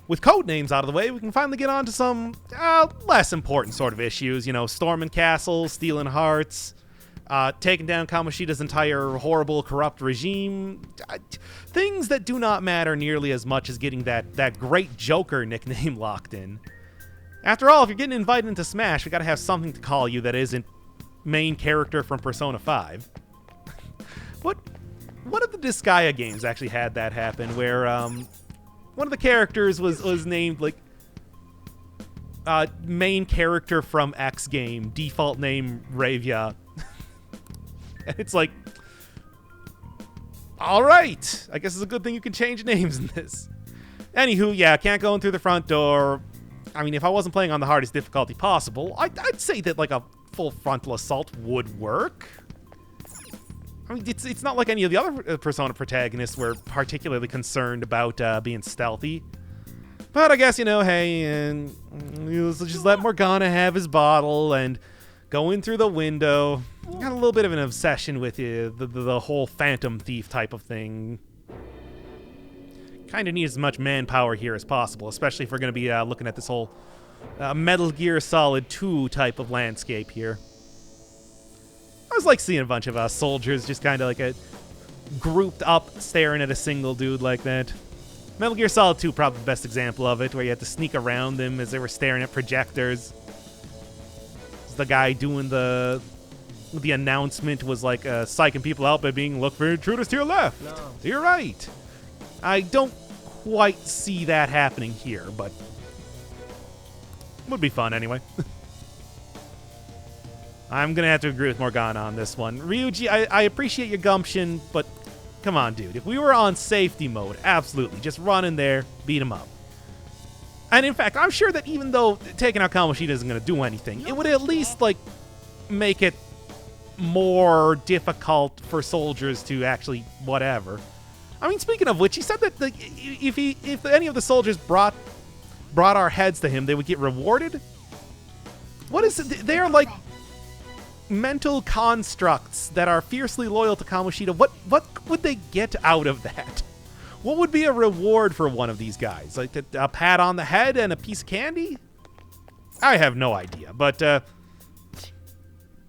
with code names out of the way, we can finally get on to some less important sort of issues. You know, storming castles, stealing hearts, taking down Kamoshida's entire horrible, corrupt regime. Things that do not matter nearly as much as getting that great Joker nickname locked in. After all, if you're getting invited into Smash, we gotta have something to call you that isn't main character from Persona 5. One of the Disgaea games actually had that happen, where one of the characters was named, like, main character from X game, default name Ravia. It's like, alright, I guess it's a good thing you can change names in this. Anywho, yeah, can't go in through the front door. I mean, if I wasn't playing on the hardest difficulty possible, I'd say that, like, a full frontal assault would work. I mean, it's not like any of the other Persona protagonists were particularly concerned about being stealthy. But I guess, you know, hey, and let's just let Morgana have his bottle and go in through the window. Got a little bit of an obsession with the whole Phantom Thief type of thing. Kind of need as much manpower here as possible, especially if we're going to be looking at this whole Metal Gear Solid 2 type of landscape here. I was like seeing a bunch of soldiers just kind of like grouped up staring at a single dude like that. Metal Gear Solid 2 probably the best example of it, where you had to sneak around them as they were staring at projectors. The guy doing the announcement was like psyching people out by being, look for intruders to your left, to your right. I don't quite see that happening here, but would be fun anyway. I'm going to have to agree with Morgana on this one. Ryuji, I appreciate your gumption, but come on, dude. If we were on safety mode, absolutely. Just run in there, beat him up. And in fact, I'm sure that even though taking out Kamoshida isn't going to do anything, it would at least, like, make it more difficult for soldiers to actually whatever. I mean, speaking of which, he said that, like, if any of the soldiers brought our heads to him, they would get rewarded? What is it? They are, like, mental constructs that are fiercely loyal to Kamoshida. What would they get out of that? What would be a reward for one of these guys? Like a pat on the head and a piece of candy? I have no idea, but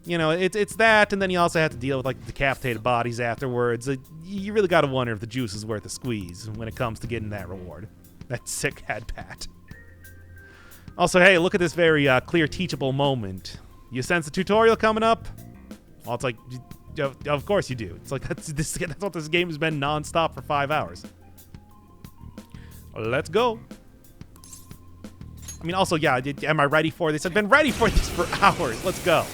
you know, it's that, and then you also have to deal with like decapitated bodies afterwards. You really got to wonder if the juice is worth a squeeze when it comes to getting that reward. That sick head pat. Also, hey, look at this very clear teachable moment. You sense a tutorial coming up? Well, it's like, of course you do. It's like, that's what this game has been non-stop for 5 hours. Let's go. I mean, also, yeah, am I ready for this? I've been ready for this for hours. Let's go.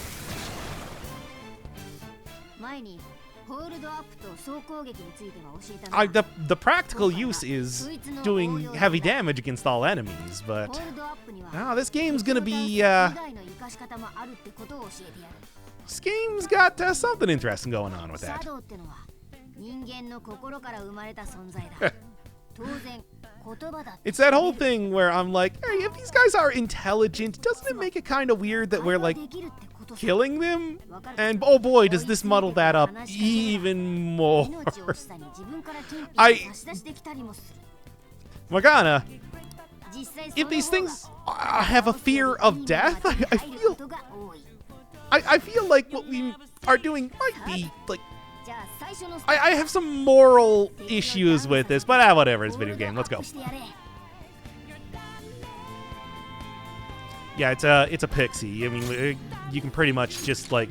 The practical use is doing heavy damage against all enemies, but this game's gonna be this game's got something interesting going on with that. It's that whole thing where I'm like, hey, if these guys are intelligent, doesn't it make it kind of weird that we're like killing them? And oh boy, does this muddle that up even more. Morgana, if these things have a fear of death, I feel like what we are doing might be like, I have some moral issues with this, but whatever, it's a video game. Let's go. Yeah, it's a pixie. I mean, you can pretty much just like,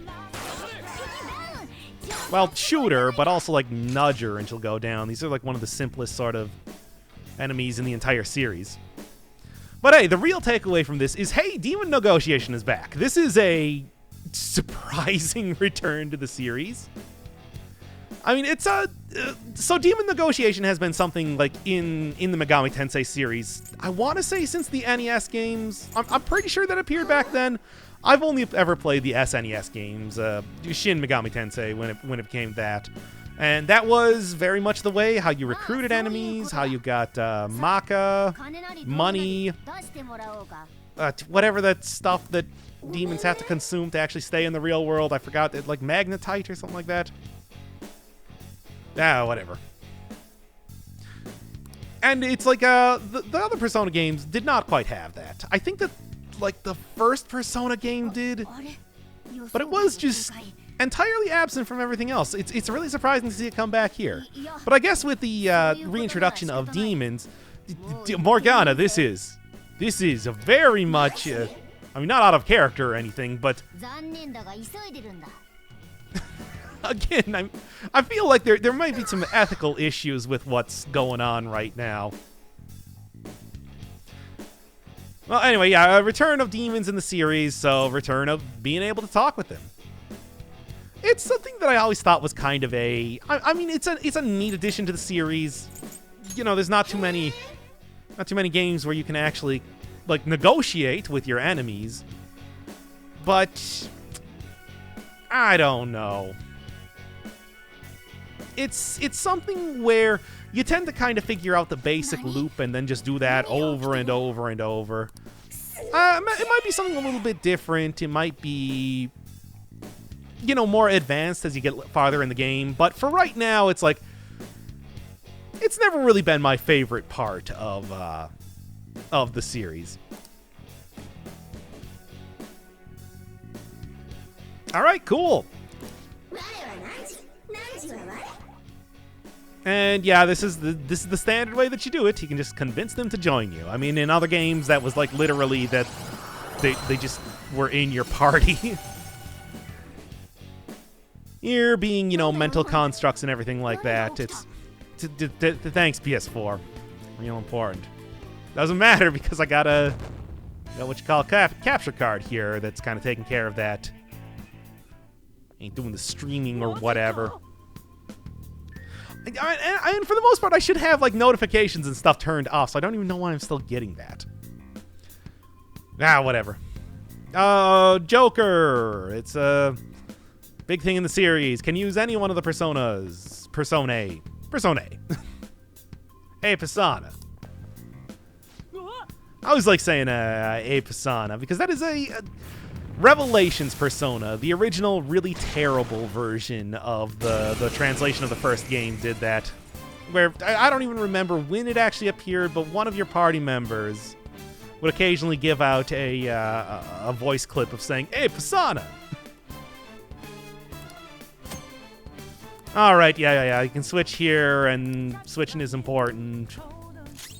well, shoot her, but also like nudge her and she'll go down. These are like one of the simplest sort of enemies in the entire series. But hey, the real takeaway from this is, hey, Demon Negotiation is back. This is a surprising return to the series. I mean, it's so Demon Negotiation has been something like in the Megami Tensei series, I want to say since the NES games. I'm pretty sure that appeared back then. I've only ever played the SNES games, Shin Megami Tensei when it became that. And that was very much the way how you recruited enemies, how you got Maka, money, whatever that stuff that demons have to consume to actually stay in the real world. I forgot that, like magnetite or something like that. Whatever. And it's like the other Persona games did not quite have that. I think that like the first Persona game did, but it was just entirely absent from everything else. It's really surprising to see it come back here. But I guess with the reintroduction of demons, Morgana, this is a very much, I mean, not out of character or anything, but again, I feel like there might be some ethical issues with what's going on right now. Well, anyway, yeah, a return of demons in the series, so return of being able to talk with them. It's something that I always thought was kind of I mean, it's a neat addition to the series. You know, there's not too many games where you can actually like negotiate with your enemies. But I don't know. It's something where you tend to kind of figure out the basic loop and then just do that over and over and over. It might be something a little bit different. It might be, you know, more advanced as you get farther in the game. But for right now, it's like, it's never really been my favorite part of the series. All right, cool. And yeah, this is the standard way that you do it. You can just convince them to join you. I mean, in other games, that was like literally that they just were in your party. Here being, you know, mental constructs and everything like that. It's thanks PS4, real important. Doesn't matter because I got a what you call a capture card here that's kind of taking care of that. Ain't doing the streaming or whatever. And for the most part, I should have like notifications and stuff turned off, so I don't even know why I'm still getting that. Whatever. Joker. It's a big thing in the series. Can use any one of the personas. Personae. A persona. I always like saying a persona because that is a Revelations persona. The original really terrible version of the translation of the first game did that. Where I don't even remember when it actually appeared, but one of your party members would occasionally give out a voice clip of saying, "Hey, persona!" Alright, yeah. You can switch here, and switching is important.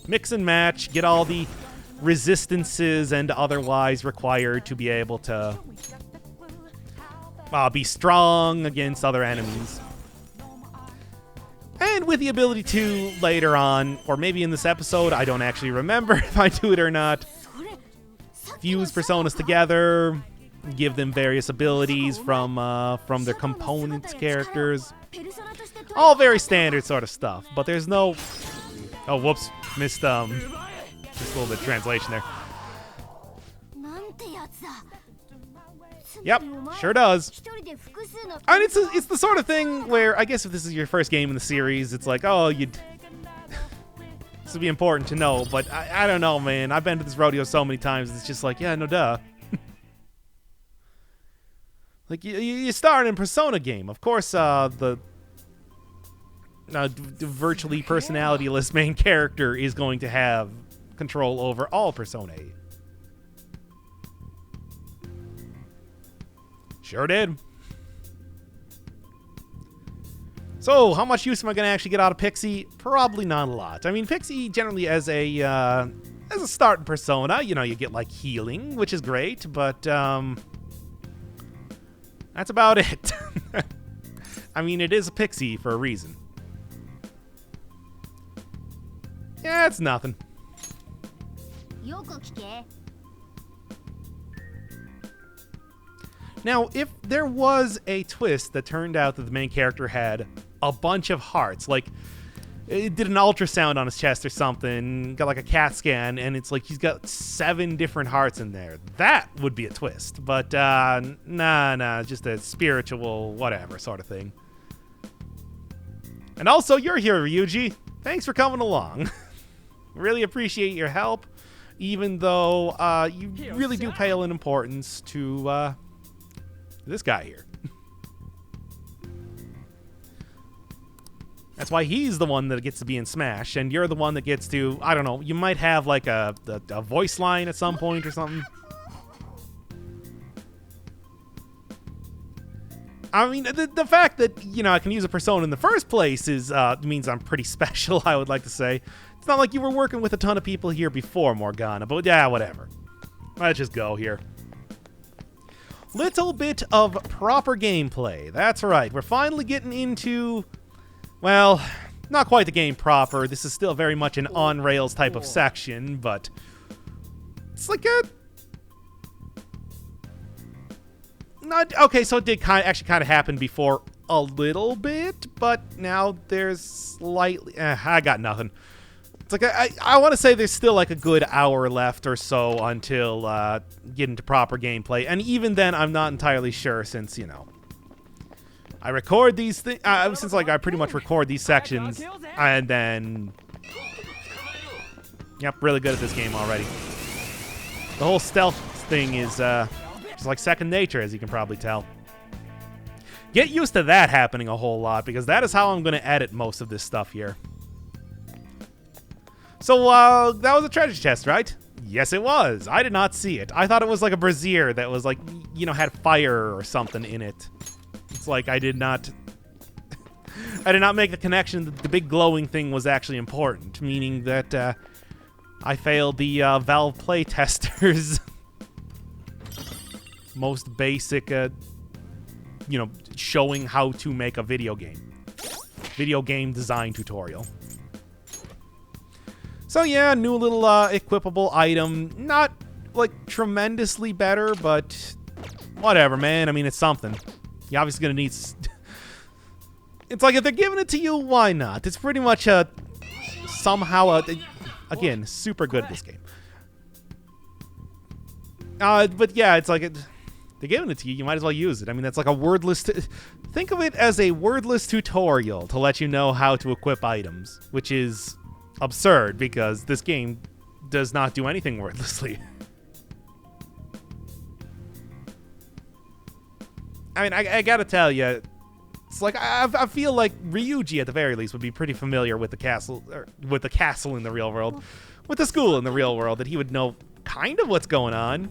Mix and match, get all the resistances and otherwise required to be able to be strong against other enemies. And with the ability to, later on, or maybe in this episode, I don't actually remember if I do it or not, fuse personas together, give them various abilities from their components characters. All very standard sort of stuff, but there's no... Oh, whoops. Missed, just a little bit of translation there. Yep, sure does. And it's the sort of thing where, I guess if this is your first game in the series, it's like, oh, this would be important to know, but I don't know, man. I've been to this rodeo so many times, it's just like, yeah, no duh. Like, you start in a Persona game. Of course, the virtually personality-less main character is going to have control over all Personae. Sure did. So, how much use am I going to actually get out of Pixie? Probably not a lot. I mean, Pixie generally as a starting Persona, you know, you get like healing, which is great, but that's about it. I mean, it is a Pixie for a reason. Yeah, it's nothing. Now, if there was a twist that turned out that the main character had a bunch of hearts, like it did an ultrasound on his chest or something, got like a CAT scan, and it's like he's got 7 different hearts in there, that would be a twist. But nah, just a spiritual whatever sort of thing. And also, you're here, Ryuji. Thanks for coming along. Really appreciate your help, even though you really do pale in importance to this guy here. That's why he's the one that gets to be in Smash, and you're the one that gets to, I don't know, you might have like a voice line at some point or something. I mean, the fact that, you know, I can use a persona in the first place is means I'm pretty special, I would like to say. It's not like you were working with a ton of people here before, Morgana, but yeah, whatever. Let's just go here. Little bit of proper gameplay. That's right, we're finally getting into, well, not quite the game proper. This is still very much an on-rails type of section, but it's like a... Okay, so it did actually kind of happen before a little bit, but now there's slightly... I got nothing. It's like, I want to say there's still like a good hour left or so until getting to proper gameplay, and even then I'm not entirely sure since, you know, I record these things, since like I pretty much record these sections, and then... Yep, really good at this game already. The whole stealth thing is... It's like second nature, as you can probably tell. Get used to that happening a whole lot, because that is how I'm going to edit most of this stuff here. So, that was a treasure chest, right? Yes, it was. I did not see it. I thought it was like a brazier that was like, you know, had fire or something in it. It's like I did not... I did not make the connection that the big glowing thing was actually important, meaning that I failed the Valve playtesters... most basic, you know, showing how to make a video game design tutorial. So yeah, new little equipable item. Not like tremendously better, but whatever, man. I mean, it's something. You're obviously gonna need... It's like if they're giving it to you, why not? It's pretty much somehow again, super good at this game. But yeah, it's like they're giving it to you, you might as well use it. I mean, that's like a wordless... Think of it as a wordless tutorial to let you know how to equip items, which is absurd because this game does not do anything wordlessly. I mean, I gotta tell you, it's like I feel like Ryuji at the very least would be pretty familiar with the castle, or with the castle in the real world, with the school in the real world, that he would know kind of what's going on.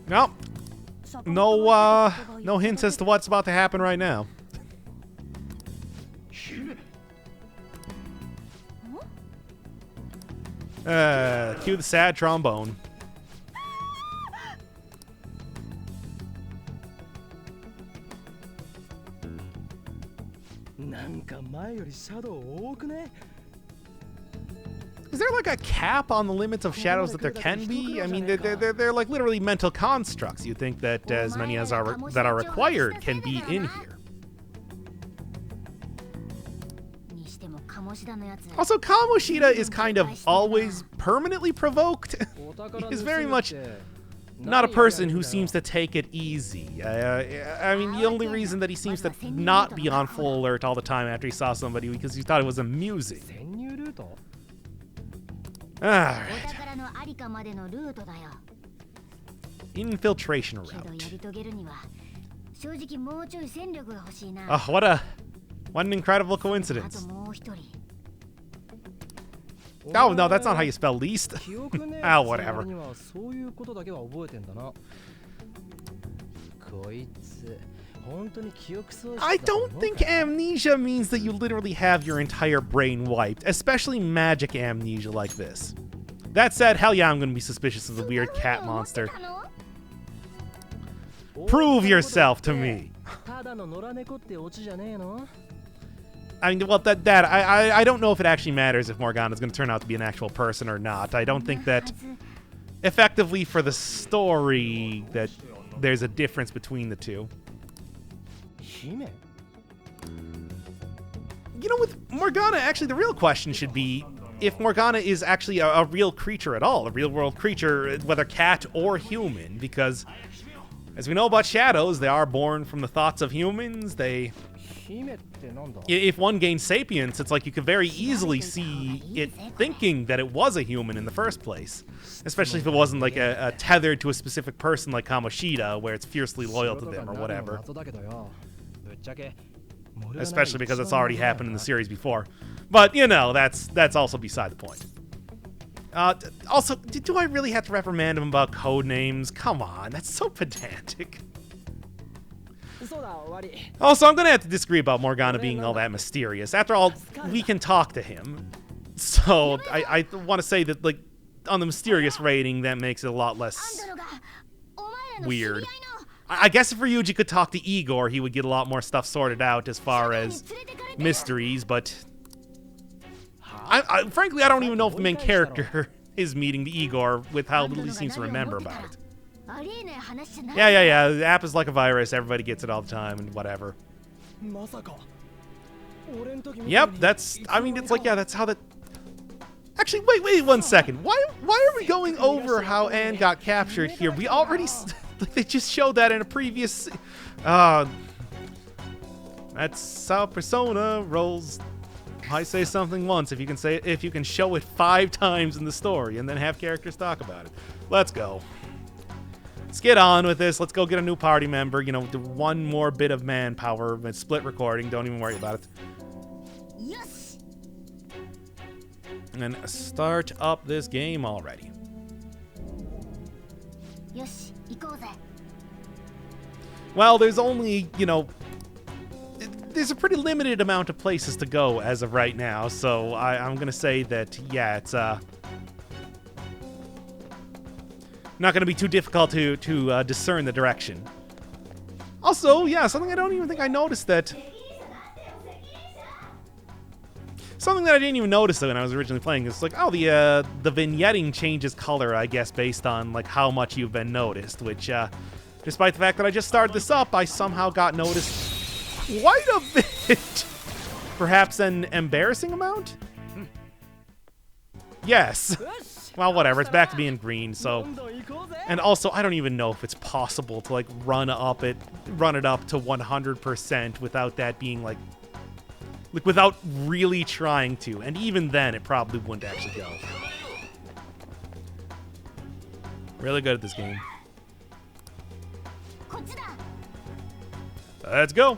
No, no hints as to what's about to happen right now. Cue the sad trombone. Is there like a cap on the limits of shadows that there can be? I mean, they're like literally mental constructs. You think that as many as are required can be in here. Also, Kamoshida is kind of always permanently provoked. He's very much not a person who seems to take it easy. I mean, the only reason that he seems to not be on full alert all the time after he saw somebody because he thought it was amusing. Alright. Infiltration route. Oh, what an incredible coincidence. Oh, no, that's not how you spell least. Ah, whatever. I don't think amnesia means that you literally have your entire brain wiped, especially magic amnesia like this. That said, hell yeah, I'm going to be suspicious of the weird cat monster. Prove yourself to me. I mean, well, I don't know if it actually matters if Morgana's going to turn out to be an actual person or not. I don't think that, effectively for the story, that there's a difference between the two. You know, with Morgana, actually, the real question should be if Morgana is actually a real creature at all, a real-world creature, whether cat or human, because As we know about shadows, they are born from the thoughts of humans. If one gains sapience, it's like you could very easily see it thinking that it was a human in the first place. Especially if it wasn't like a tethered to a specific person like Kamoshida, where it's fiercely loyal to them or whatever. Especially because it's already happened in the series before. But, you know, that's also beside the point. Also, do I really have to reprimand him about code names? Come on, that's so pedantic. Also, I'm gonna have to disagree about Morgana being all that mysterious. After all, we can talk to him. So, I want to say that, like, on the mysterious rating, that makes it a lot less weird. I guess if Ryuji could talk to Igor, he would get a lot more stuff sorted out as far as mysteries, but frankly, I don't even know if the main character is meeting the Igor with how little he seems to remember about it. Yeah, the app is like a virus, everybody gets it all the time and whatever. Yep, it's like, yeah, that's how that... Actually, wait 1 second. Why are we going over how Anne got captured here? We already... They just showed that in a previous... that's how Persona rolls. I say something once if you can show it 5 times in the story and then have characters talk about it. Let's go. Let's get on with this. Let's go get a new party member. You know, do one more bit of manpower. It's split recording. Don't even worry about it. Yes. And start up this game already. Yes. Well, there's only, you know, there's a pretty limited amount of places to go as of right now, so I'm gonna say that, yeah, it's not gonna be too difficult to discern the direction. Also, yeah, something I don't even think I noticed that... Something that I didn't even notice when I was originally playing is like, oh, the vignetting changes color, I guess, based on like how much you've been noticed, which, despite the fact that I just started this up, I somehow got noticed quite a bit. Perhaps an embarrassing amount? Yes. Well, whatever. It's back to being green, so... And also, I don't even know if it's possible to, like, run it up to 100% without that being, like, without really trying to. And even then, it probably wouldn't actually go. Really good at this game. Let's go.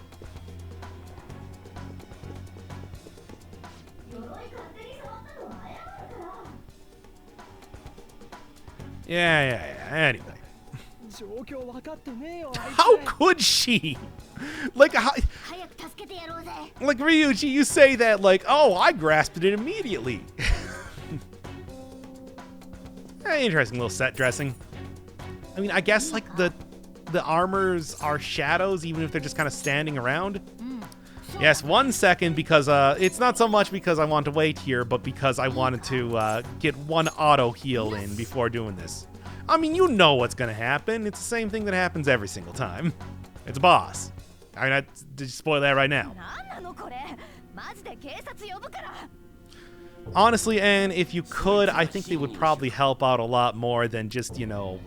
Yeah. Anyway. How could she? Like, like Ryuji, you say that like, oh, I grasped it immediately. Interesting little set dressing. I mean, I guess like the armors are shadows, even if they're just kind of standing around. Yes, 1 second, because it's not so much because I want to wait here, but because I wanted to get one auto heal in before doing this. I mean, you know what's going to happen. It's the same thing that happens every single time. It's a boss. I mean, did you spoil that right now? Honestly, Anne, if you could, I think they would probably help out a lot more than just, you know,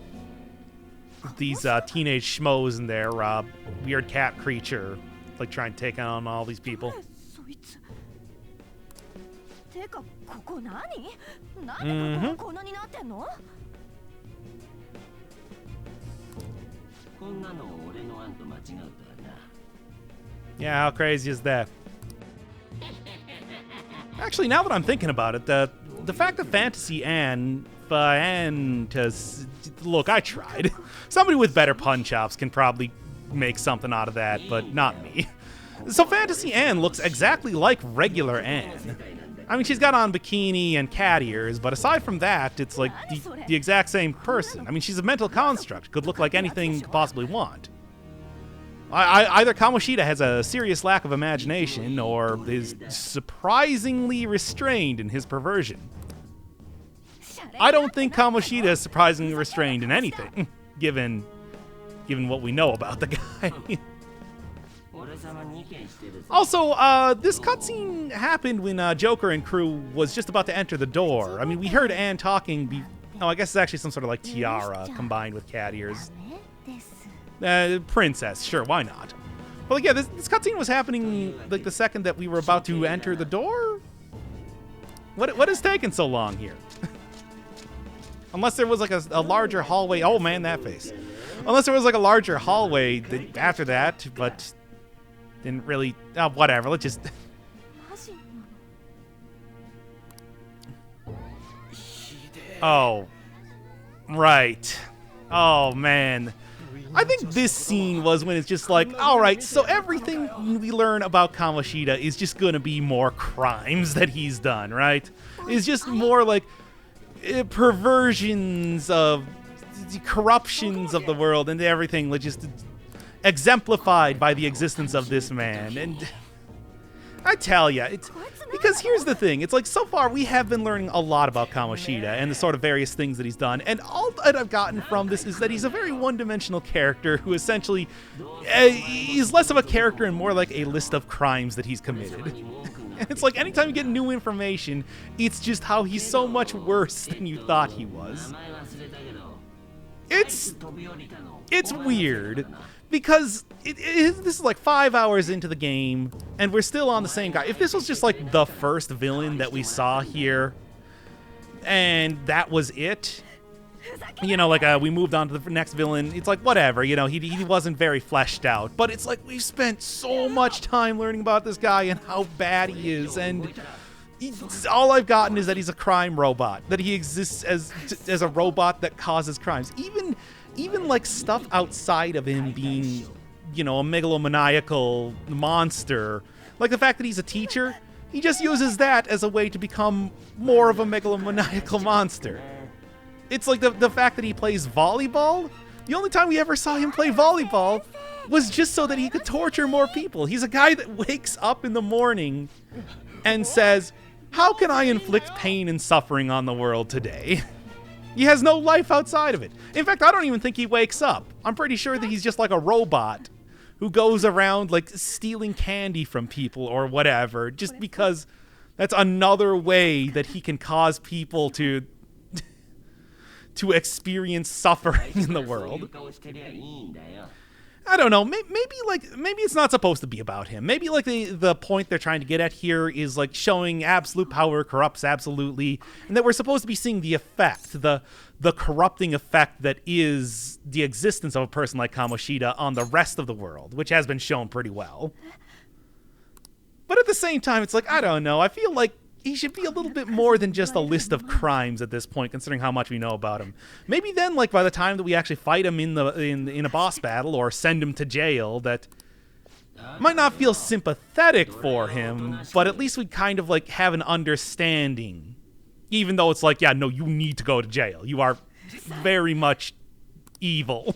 these teenage schmoes and their weird cat creature, like trying to take on all these people. Yeah, how crazy is that? Actually, now that I'm thinking about it, the fact that Fantasy Anne, look, I tried. Somebody with better pun chops can probably make something out of that, but not me. So Fantasy Anne looks exactly like regular Anne. I mean, she's got on bikini and cat ears, but aside from that, it's like the exact same person. I mean, she's a mental construct. Could look like anything you could possibly want. Either Kamoshida has a serious lack of imagination, or is surprisingly restrained in his perversion. I don't think Kamoshida is surprisingly restrained in anything, given what we know about the guy. Also, this cutscene happened when Joker and crew was just about to enter the door. I mean, we heard Anne talking. I guess it's actually some sort of like tiara combined with cat ears. Princess, sure, why not? Well, yeah, this cutscene was happening like the second that we were about to enter the door. What is taking so long here? Unless there was like a larger hallway. Oh man, that face. Unless there was like a larger hallway after that, but didn't really. Oh, whatever. Let's just. Oh, right. Oh man. I think this scene was when it's just like, all right, so everything we learn about Kamoshida is just gonna be more crimes that he's done, right? It's just more like perversions of corruptions of the world and everything, like just exemplified by the existence of this man. And I tell ya, it's because here's the thing. It's like so far we have been learning a lot about Kamoshida and the sort of various things that he's done. And all that I've gotten from this is that he's a very one-dimensional character who essentially is less of a character and more like a list of crimes that he's committed. It's like anytime you get new information, it's just how he's so much worse than you thought he was. It's weird. Because this is like 5 hours into the game, and we're still on the same guy. If this was just like the first villain that we saw here, and that was it, you know, like we moved on to the next villain, it's like whatever, you know, he wasn't very fleshed out. But it's like we've spent so much time learning about this guy and how bad he is, and all I've gotten is that he's a crime robot, that he exists as a robot that causes crimes. Even like stuff outside of him being, you know, a megalomaniacal monster, like the fact that he's a teacher, he just uses that as a way to become more of a megalomaniacal monster. It's like the fact that he plays volleyball. The only time we ever saw him play volleyball was just so that he could torture more people. He's a guy that wakes up in the morning and says, "How can I inflict pain and suffering on the world today?" He has no life outside of it. In fact, I don't even think he wakes up. I'm pretty sure that he's just like a robot who goes around like stealing candy from people or whatever, just because that's another way that he can cause people to experience suffering in the world. I don't know. Maybe it's not supposed to be about him. Maybe like the point they're trying to get at here is like showing absolute power corrupts absolutely, and that we're supposed to be seeing the effect, the corrupting effect that is the existence of a person like Kamoshida on the rest of the world, which has been shown pretty well. But at the same time, it's like, I don't know. I feel like he should be a little bit more than just a list of crimes at this point, considering how much we know about him. Maybe then, like by the time that we actually fight him in a boss battle or send him to jail, that might not feel sympathetic for him, but at least we kind of like have an understanding. Even though it's like, yeah, no, you need to go to jail. You are very much evil.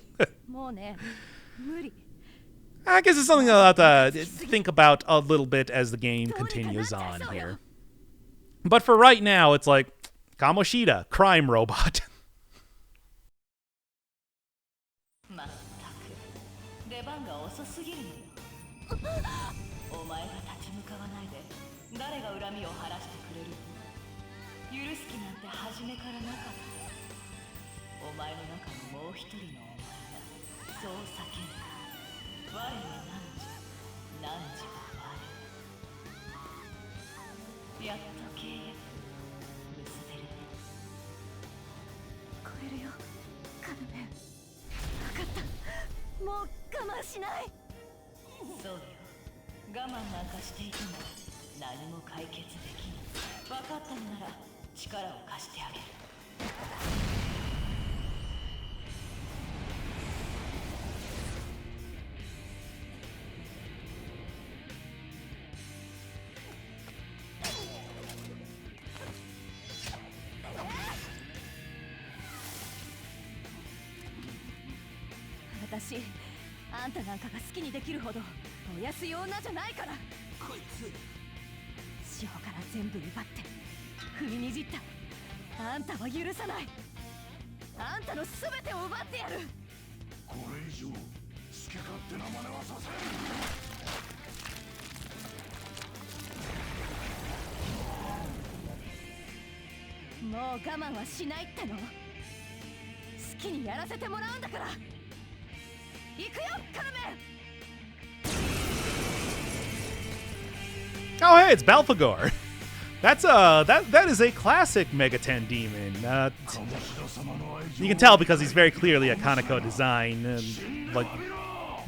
I guess it's something I'll have to think about a little bit as the game continues on here. But for right now, it's like, Kamoshida, crime robot. Oh, hey, it's Belphegor. That's that is a classic Mega 10 demon. You can tell because he's very clearly a Kaneko design, and like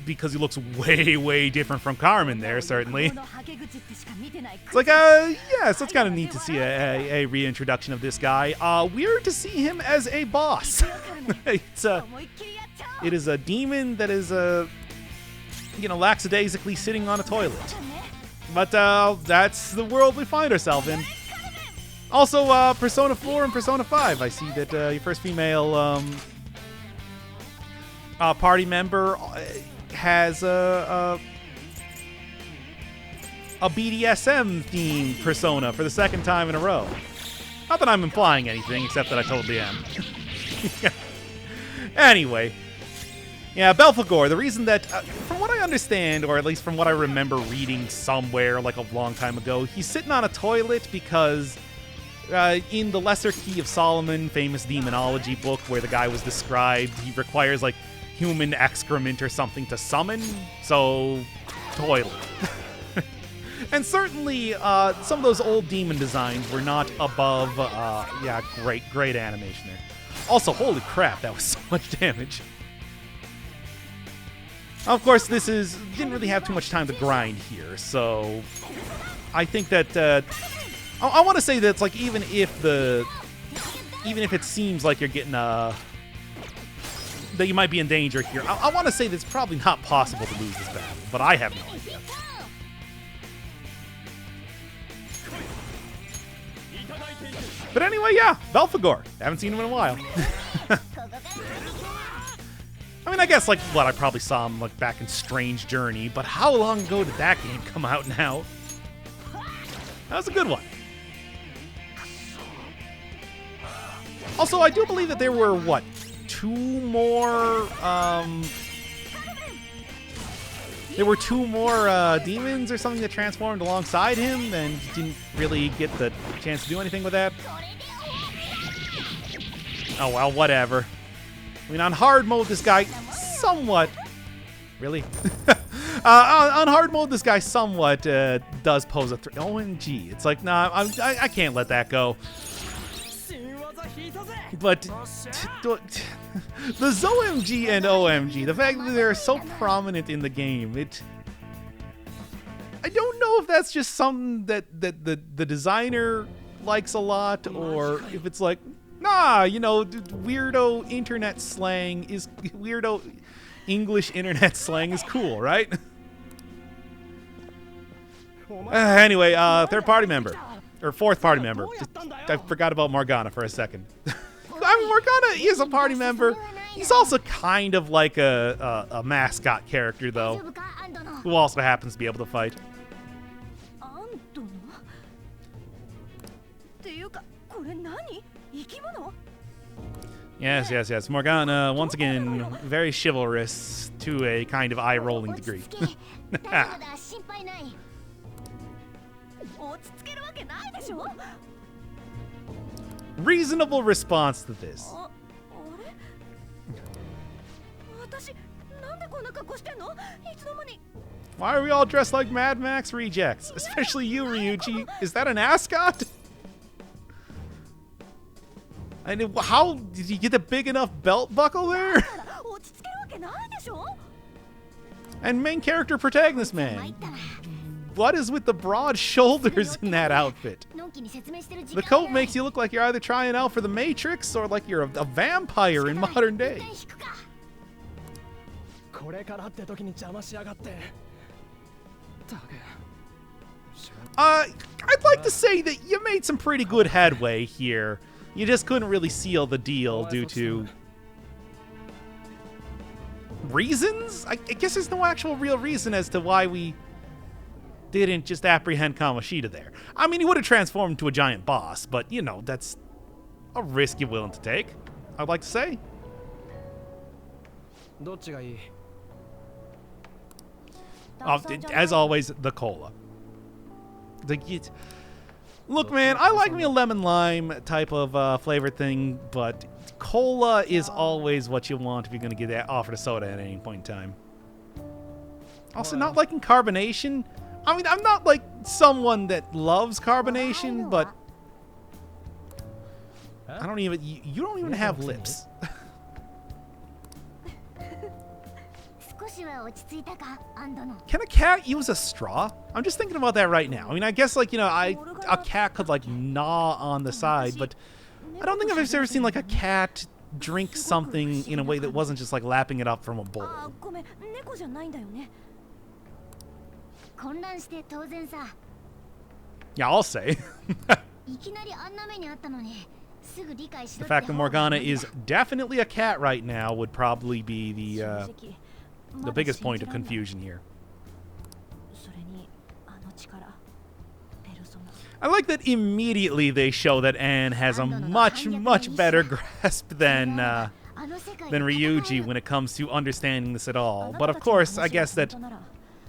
because he looks way different from Carmen there, certainly. It's like yeah, so it's kind of neat to see a reintroduction of this guy. Weird to see him as a boss. It is a demon that is lackadaisically sitting on a toilet. But that's the world we find ourselves in. Also, Persona 4 and Persona 5. I see that your first female party member has a BDSM themed persona for the second time in a row. Not that I'm implying anything, except that I totally am. Anyway. Yeah, Belphegor, the reason that, from what I understand, or at least from what I remember reading somewhere like a long time ago, he's sitting on a toilet because in the Lesser Key of Solomon, famous demonology book where the guy was described, he requires like human excrement or something to summon, so toilet. And certainly some of those old demon designs were not above, yeah, great animation there. Also, holy crap, that was so much damage. Of course, didn't really have too much time to grind here, so I think that I want to say that it's like even if it seems like you're getting that you might be in danger here, I want to say that it's probably not possible to lose this battle, but I have no idea. But anyway, yeah, Belphegor. Haven't seen him in a while. I mean, I guess, like, I probably saw him, like, back in Strange Journey, but how long ago did that game come out now? That was a good one. Also, I do believe that there were, two more demons or something that transformed alongside him, and didn't really get the chance to do anything with that. Oh, well, whatever. I mean, on hard mode, this guy somewhat... Really? On hard mode, this guy somewhat does pose a threat. OMG. It's like, nah, I can't let that go. But the ZOMG and OMG, the fact that they're so prominent in the game, I don't know if that's just something that the designer likes a lot, or if it's like, nah, weirdo internet slang is weirdo English internet slang is cool, right? Anyway, third party member. Or fourth party member. I forgot about Morgana for a second. I mean, Morgana is a party member. He's also kind of like a mascot character, though, who also happens to be able to fight. Yes. Morgana, once again, very chivalrous to a kind of eye-rolling degree. Reasonable response to this. Why are we all dressed like Mad Max rejects? Especially you, Ryuji. Is that an ascot? And how did you get a big enough belt buckle there? And main character protagonist man. What is with the broad shoulders in that outfit? The coat makes you look like you're either trying out for the Matrix or like you're a vampire in modern day. I'd like to say that you made some pretty good headway here. You just couldn't really seal the deal due to reasons? I guess there's no actual real reason as to why we didn't just apprehend Kamoshida there. I mean, he would have transformed into a giant boss, but, that's a risk you're willing to take, I'd like to say. As always, the cola. Look, man, I like me a lemon lime type of flavor thing, but cola is always what you want if you're going to get that offered a soda at any point in time. Also, not liking carbonation. I mean, I'm not like someone that loves carbonation, but I don't even. You don't even have lips. Can a cat use a straw? I'm just thinking about that right now. I mean, I guess like, you know, a cat could like gnaw on the side, but I don't think I've ever seen like a cat drink something in a way that wasn't just like lapping it up from a bowl. Yeah, I'll say. The fact that Morgana is definitely a cat right now would probably be the biggest point of confusion here. I like that immediately they show that Anne has a much better grasp than Ryuji when it comes to understanding this at all. But of course, I guess that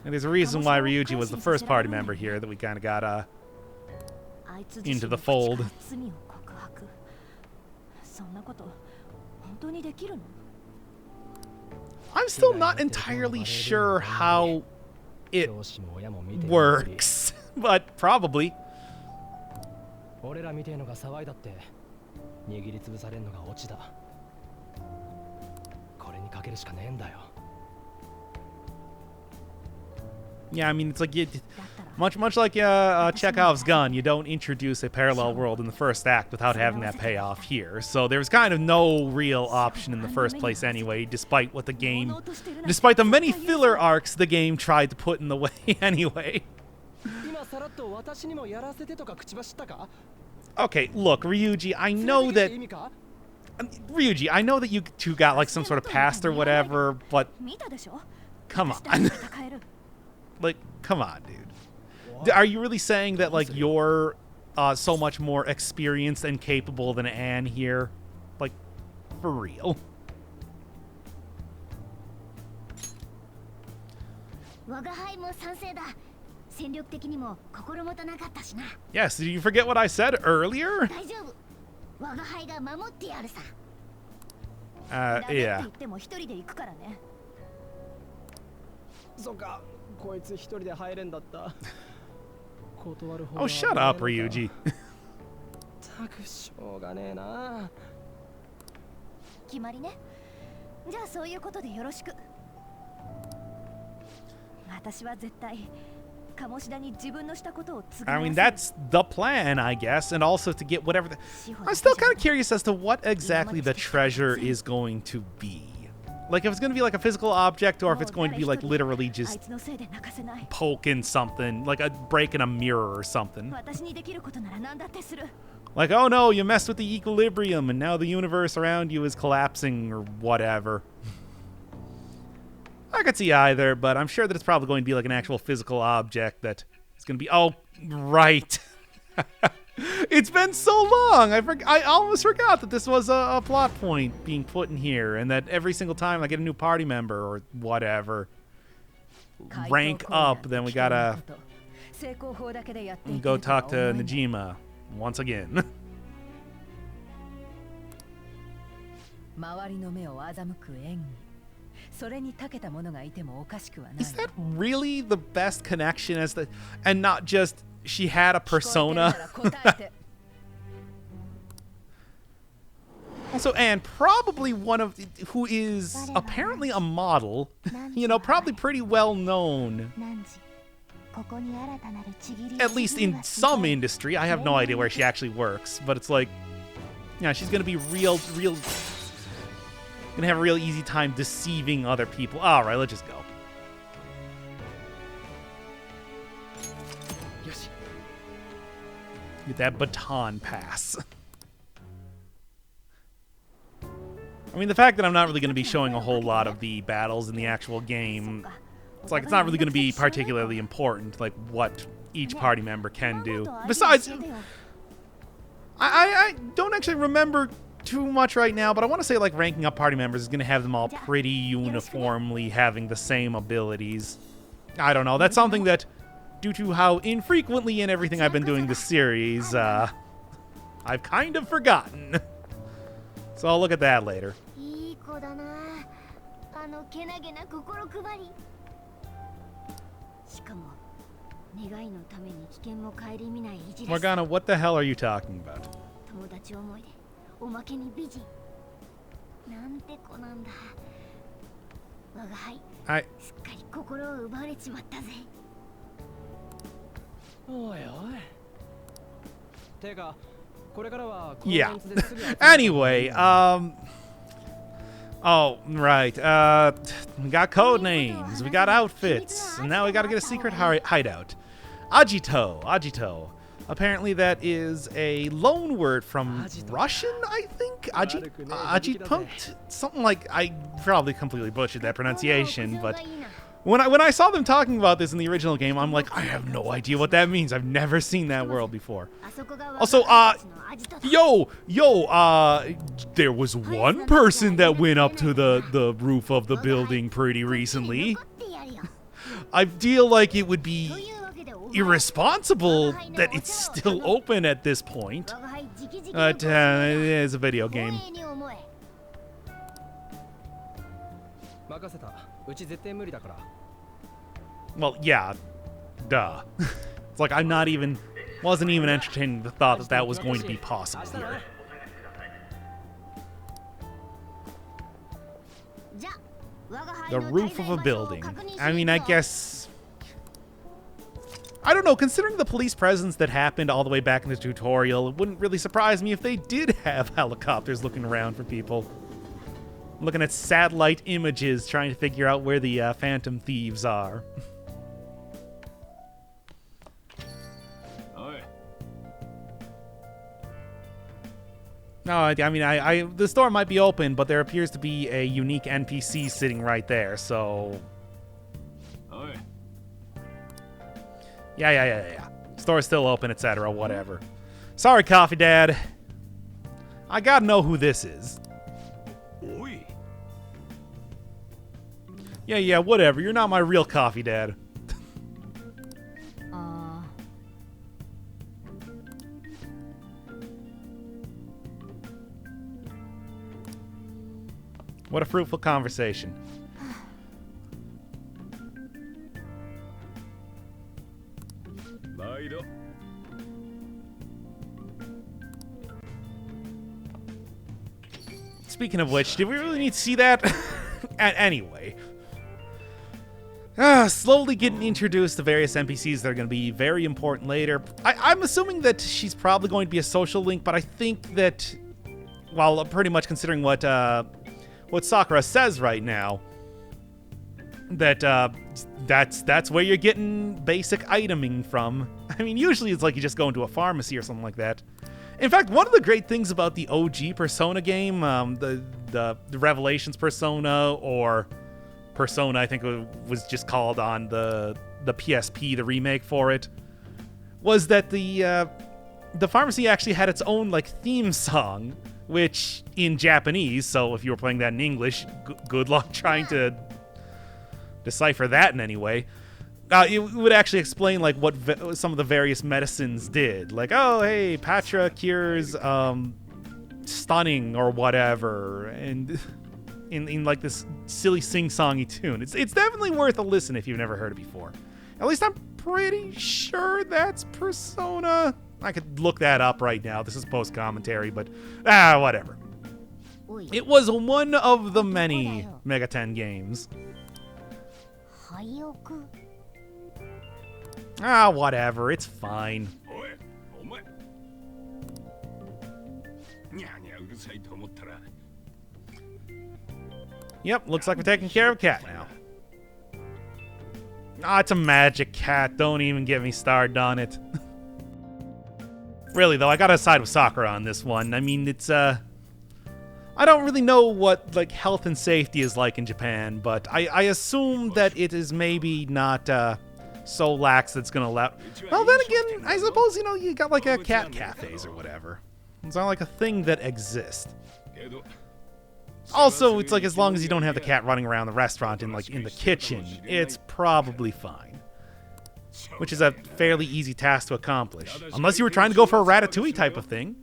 there's a reason why Ryuji was the first party member here that we kind of got into the fold. I'm still not entirely sure how it works, but probably. Yeah, I mean, it's like much like Chekhov's gun. You don't introduce a parallel world in the first act without having that payoff here. So there's kind of no real option in the first place anyway, despite the many filler arcs the game tried to put in the way anyway. Okay, look, Ryuji, I know that you two got like some sort of past or whatever, but come on. Like, come on, dude. Are you really saying that, like, you're so much more experienced and capable than Anne here? Like, for real? Yes, did you forget what I said earlier? Yeah. Oh, shut up, Ryuji. I mean, that's the plan, I guess, and also to get whatever. I'm still kind of curious as to what exactly the treasure is going to be. Like, if it's going to be like a physical object, or if it's going to be like literally just poking something, like breaking a mirror or something. Like, oh no, you messed with the equilibrium and now the universe around you is collapsing or whatever. I could see either, but I'm sure that it's probably going to be like an actual physical object that is going to be... Oh, right. It's been so long. I almost forgot that this was a plot point being put in here, and that every single time I get a new party member or whatever, rank up, then we gotta go talk to Najima once again. Is that really the best connection as the... And not just... She had a persona. Also, Anne, probably one of who is apparently a model, you know, probably pretty well known. At least in some industry. I have no idea where she actually works, but it's like, yeah, she's gonna be gonna have a real easy time deceiving other people. All right, let's just go. Get that baton pass. I mean, the fact that I'm not really going to be showing a whole lot of the battles in the actual game, it's like it's not really going to be particularly important, like what each party member can do. Besides, I don't actually remember too much right now, but I want to say like ranking up party members is going to have them all pretty uniformly having the same abilities. I don't know. That's something that due to how infrequently and everything I've been doing this series, I've kind of forgotten. So I'll look at that later. Morgana, what the hell are you talking about? Yeah. Anyway, oh, right. We got code names, we got outfits, and now we gotta get a secret hideout. Agito. Apparently that is a loan word from Russian, I think? Agitpunkt? Something like, I probably completely butchered that pronunciation, but when I saw them talking about this in the original game, I'm like, I have no idea what that means. I've never seen that world before. Also, there was one person that went up to the roof of the building pretty recently. I feel like it would be irresponsible that it's still open at this point. But it is a video game. Well, yeah, duh. It's like I'm not even, wasn't even entertaining the thought that that was going to be possible here. The roof of a building. I mean, I guess, I don't know, considering the police presence that happened all the way back in the tutorial, it wouldn't really surprise me if they did have helicopters looking around for people. I'm looking at satellite images trying to figure out where the phantom thieves are. No, I mean, the store might be open, but there appears to be a unique NPC sitting right there, so... Yeah. Store's still open, etc., whatever. Sorry, Coffee Dad. I gotta know who this is. Yeah, whatever. You're not my real Coffee Dad. What a fruitful conversation. Speaking of which, did we really need to see that? Anyway. Slowly getting introduced to various NPCs that are going to be very important later. I'm assuming that she's probably going to be a social link, but I think that, well, pretty much considering what Sakura says right now, that that's where you're getting basic iteming from. I mean, usually it's like you just go into a pharmacy or something like that. In fact, one of the great things about the OG Persona game, the Revelations Persona, or Persona, I think it was just called on the PSP, the remake for it, was that the pharmacy actually had its own like theme song, which in Japanese, so if you were playing that in English, good luck trying to decipher that in any way. It would actually explain like what some of the various medicines did. Like, oh, hey, Patra cures stunning or whatever, and in like this silly sing-songy tune. It's definitely worth a listen if you've never heard it before. At least I'm pretty sure that's Persona. I could look that up right now. This is post-commentary, but whatever. It was one of the many Mega 10 games. Whatever. It's fine. Yep, looks like we're taking care of Cat now. It's a magic cat. Don't even get me started on it. Really, though, I gotta side with Sakura on this one. I mean, it's, I don't really know what, like, health and safety is like in Japan, but I assume that it is maybe not, so lax that it's gonna allow... Well, then again, I suppose, you know, you got, like, a cat cafes or whatever. It's not like a thing that exists. Also, it's like, as long as you don't have the cat running around the restaurant and, like, in the kitchen, it's probably fine. which is a fairly easy task to accomplish. Unless you were trying to go for a Ratatouille type of thing.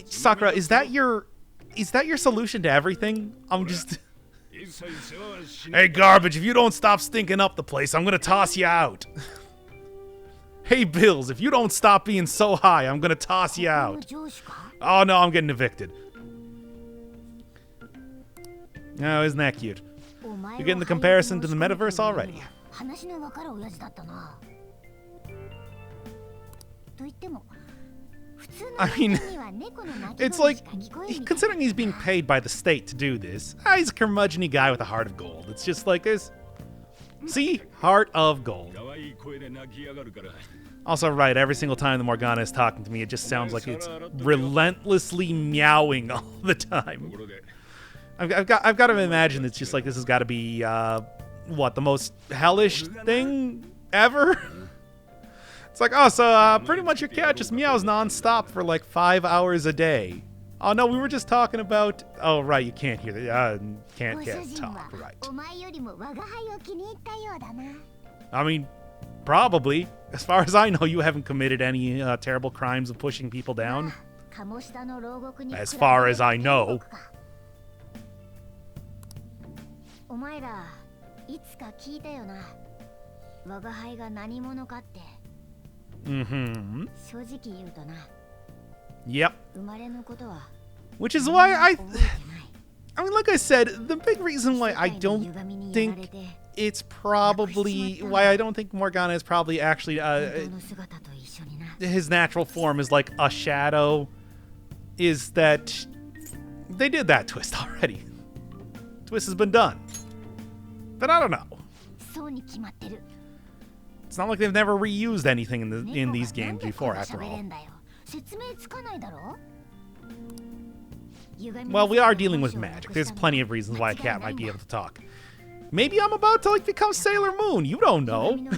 Sakura, is that your solution to everything? I'm just... Hey, garbage, if you don't stop stinking up the place, I'm gonna toss you out. Hey, Bills, if you don't stop being so high, I'm gonna toss you out. Oh, no, I'm getting evicted. Oh, isn't that cute? You're getting the comparison to the metaverse already. I mean, it's like, considering he's being paid by the state to do this, he's a curmudgeon-y guy with a heart of gold. It's just like this. See? Heart of gold. Also, right, every single time the Morgana is talking to me, it just sounds like it's relentlessly meowing all the time. I've got to imagine it's just like this has got to be, what, the most hellish thing ever? It's like, oh, so pretty much your cat just meows nonstop for like 5 hours a day. Oh, no, we were just talking about... Oh, right, you can't hear that. Can't talk, right. I mean, probably. As far as I know, you haven't committed any terrible crimes of pushing people down. As far as I know. Mm-hmm. Yep. Which is why I mean, like I said, the big reason why I don't think it's probably... Why I don't think Morgana is probably actually... his natural form is like a shadow, is that they did that twist already. Twist has been done. But I don't know. It's not like they've never reused anything in these games before, after all. Well, we are dealing with magic. There's plenty of reasons why a cat might be able to talk. Maybe I'm about to, like, become Sailor Moon. You don't know.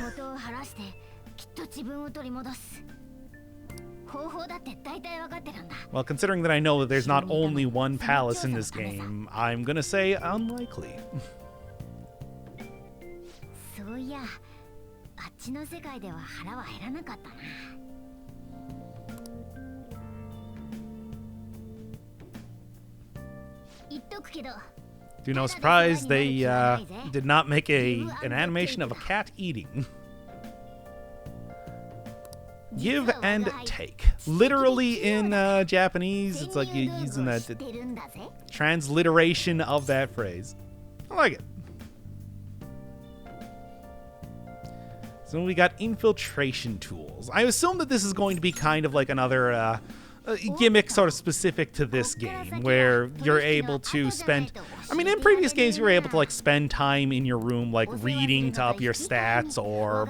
Well, considering that I know that there's not only one palace in this game, I'm gonna say unlikely. To no surprise, they did not make an animation of a cat eating. Give and take. Literally in Japanese, it's like you're using that transliteration of that phrase. I like it. So we got infiltration tools. I assume that this is going to be kind of like another gimmick sort of specific to this game, where you're able to spend... I mean, in previous games, you were able to, like, spend time in your room, like, reading to up your stats or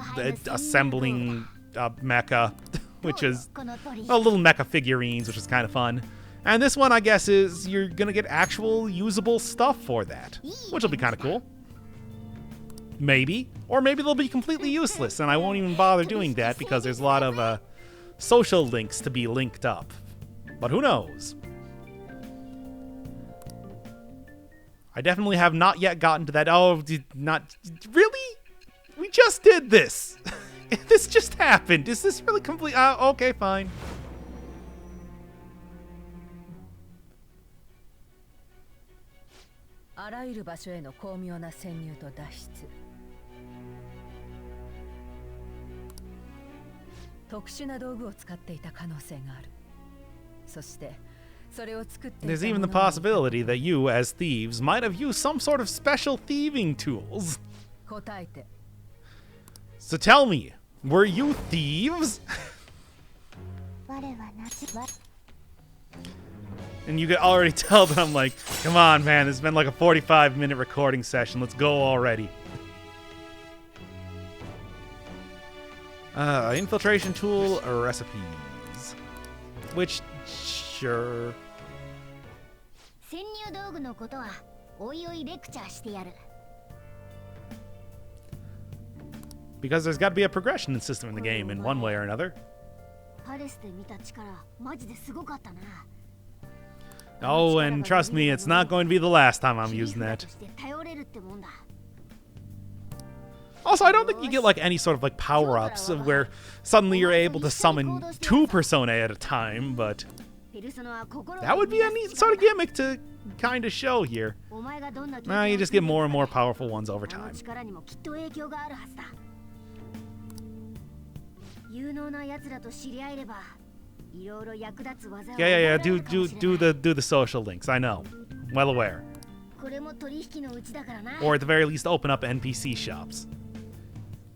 assembling mecha, which is little mecha figurines, which is kind of fun. And this one, I guess, is you're going to get actual usable stuff for that, which will be kind of cool. Maybe. Or maybe they'll be completely useless, and I won't even bother doing that because there's a lot of social links to be linked up. But who knows? I definitely have not yet gotten to that. Oh, not... Really? We just did this! This just happened. Is this really complete? Okay, fine. There's even the possibility that you, as thieves, might have used some sort of special thieving tools. So tell me, were you thieves? And you could already tell that I'm like, come on, man, it's been like a 45-minute recording session. Let's go already. Infiltration tool recipes. Which, sure. Because there's got to be a progression system in the game in one way or another. Oh, and trust me, it's not going to be the last time I'm using that. Also, I don't think you get like any sort of like power-ups where suddenly you're able to summon 2 personae at a time, but that would be a neat sort of gimmick to kind of show here. Nah, you just get more and more powerful ones over time. Yeah. Do the social links. I know. Well aware. Or at the very least, open up NPC shops.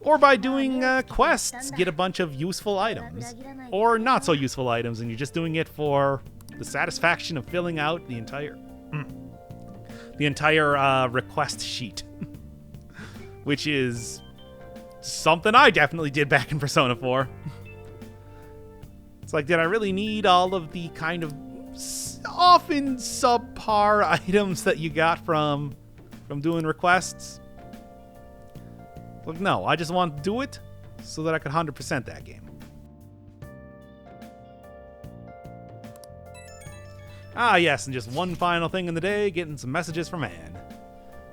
Or by doing quests, get a bunch of useful items. Or not so useful items, and you're just doing it for the satisfaction of filling out the entire request sheet. Which is something I definitely did back in Persona 4. It's like, did I really need all of the kind of often subpar items that you got from doing requests? Like, no, I just want to do it so that I can 100% that game. Ah, yes, and just one final thing in the day, getting some messages from Anne.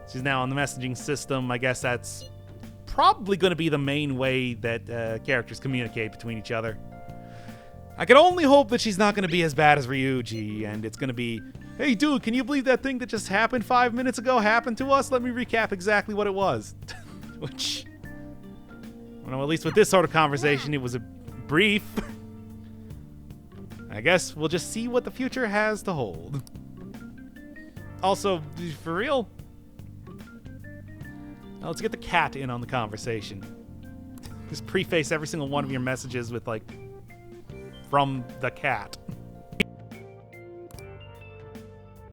She's now on the messaging system. I guess that's probably going to be the main way that characters communicate between each other. I can only hope that she's not going to be as bad as Ryuji, and it's going to be, hey, dude, can you believe that thing that just happened 5 minutes ago happened to us? Let me recap exactly what it was. Which, well, at least with this sort of conversation, it was a brief. I guess we'll just see what the future has to hold. Also, for real, now let's get the cat in on the conversation. Just preface every single one of your messages with, like, from the cat.